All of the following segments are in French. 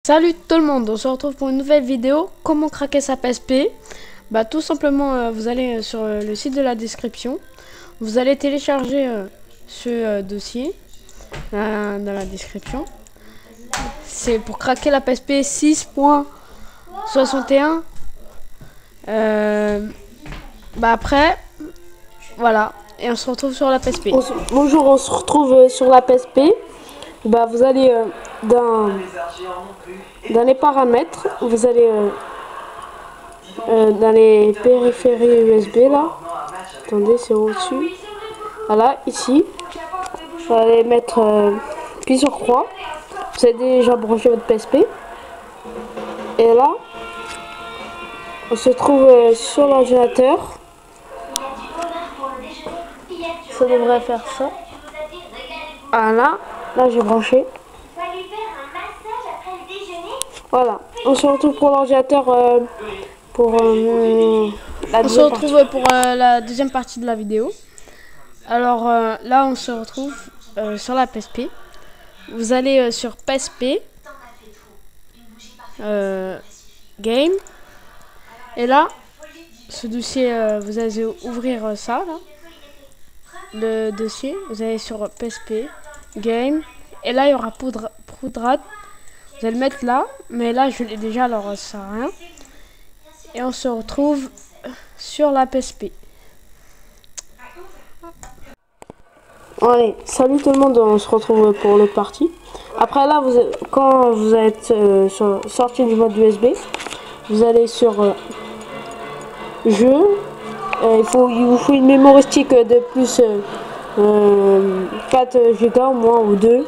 Salut tout le monde, on se retrouve pour une nouvelle vidéo. Comment craquer sa PSP? Bah tout simplement, vous allez sur le site de la description. Vous allez télécharger ce dossier dans la description. C'est pour craquer la PSP 6.61. Bah après, voilà. Et on se retrouve sur la PSP. Bonjour, on se retrouve sur la PSP. Bah, vous allez dans les paramètres, vous allez dans les périphéries USB là. Attendez, c'est au-dessus. Voilà, ici. Vous allez mettre puis sur croix. Vous avez déjà branché votre PSP. Et là, on se trouve sur l'ordinateur. Ça devrait faire ça. Voilà, là j'ai branché. Voilà, on se retrouve pour l'ordinateur pour la deuxième partie. La deuxième partie de la vidéo. Alors là on se retrouve sur la PSP. Vous allez sur PSP Game. Et là, ce dossier, vous allez ouvrir ça là. Le dossier, vous allez sur PSP Game. Et là il y aura Poudrad. Vous allez le mettre là, mais là je l'ai déjà, alors ça sert à rien. Et on se retrouve sur la PSP. Allez, salut tout le monde, on se retrouve pour l'autre partie. Après là, quand vous êtes sorti du mode USB, vous allez sur jeu. Il vous faut une mémoristique de plus 4 Go au moins, ou 2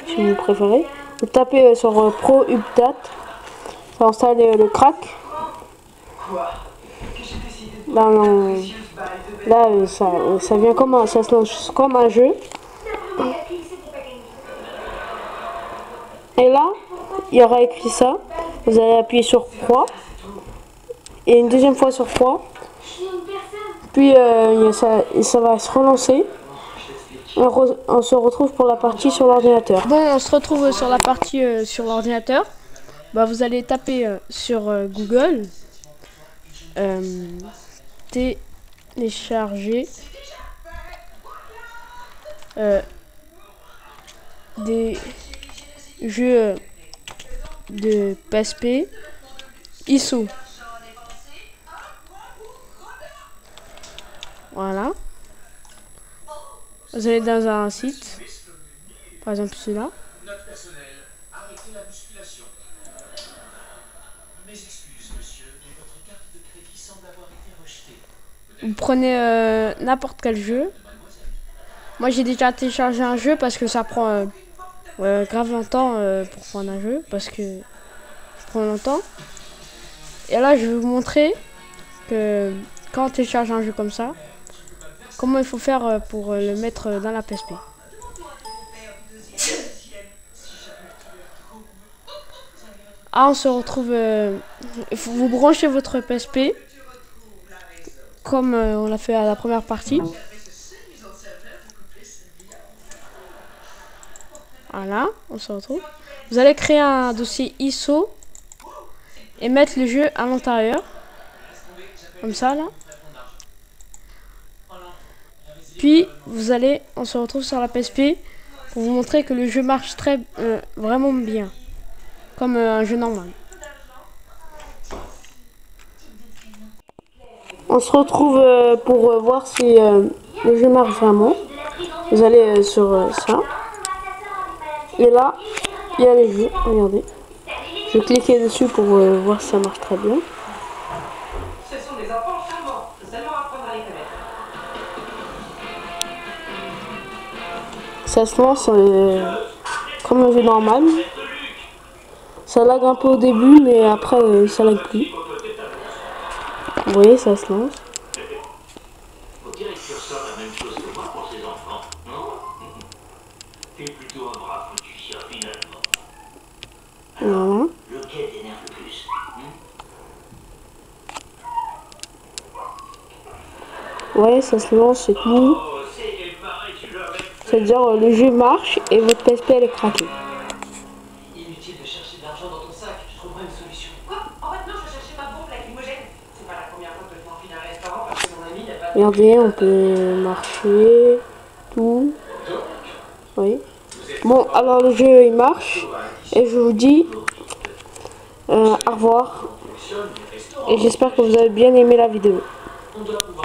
si vous préférez. Vous tapez sur Pro Update, ça installe le crack. Là, ça vient comme ça se lance comme un jeu. Et là, il y aura écrit ça. Vous allez appuyer sur croix et une deuxième fois sur croix. Puis ça va se relancer. On se retrouve pour la partie sur l'ordinateur. Bon, on se retrouve sur la partie sur l'ordinateur. Bah, vous allez taper sur Google télécharger des jeux de PSP ISO. Voilà. Vous allez dans un site, par exemple celui-là. Vous prenez n'importe quel jeu. Moi j'ai déjà téléchargé un jeu parce que ça prend grave longtemps pour prendre un jeu, parce que ça prend longtemps. Et là je vais vous montrer que quand on télécharge un jeu comme ça, comment il faut faire pour le mettre dans la PSP. Ah, on se retrouve. Vous branchez votre PSP comme on l'a fait à la première partie. Voilà, on se retrouve. Vous allez créer un dossier ISO et mettre le jeu à l'intérieur, comme ça là. Puis on se retrouve sur la PSP pour vous montrer que le jeu marche vraiment bien, comme un jeu normal. On se retrouve pour voir si le jeu marche vraiment. Vous allez sur ça. Et là, il y a les jeux. Regardez. Je vais cliquer dessus pour voir si ça marche très bien. Ce sont des enfants charmants. Seulement apprendre à les connaître. Ça se lance comme un jeu normal. Ça lag un peu au début, mais après ça lag plus. Vous voyez, ça se lance. On dirait que tu ressens la même chose que moi pour ces enfants, non? T'es plutôt un brave petit chien finalement. Voilà. Lequel t'énerve le plus? Ouais, ça se lance, c'est tout. C'est-à-dire le jeu marche et votre PSP elle est craquée. Inutile de chercher de l'argent dans ton sac, je trouverai une solution. Quoi? En fait, non, je cherchais ma pompe lacrymogène. C'est pas la première fois que je m'enfile un restaurant parce que mon ami n'a pas... Regardez, on peut marcher, tout. Oui. Bon, alors le jeu il marche. Et je vous dis au revoir. Et j'espère que vous avez bien aimé la vidéo. On doit pouvoir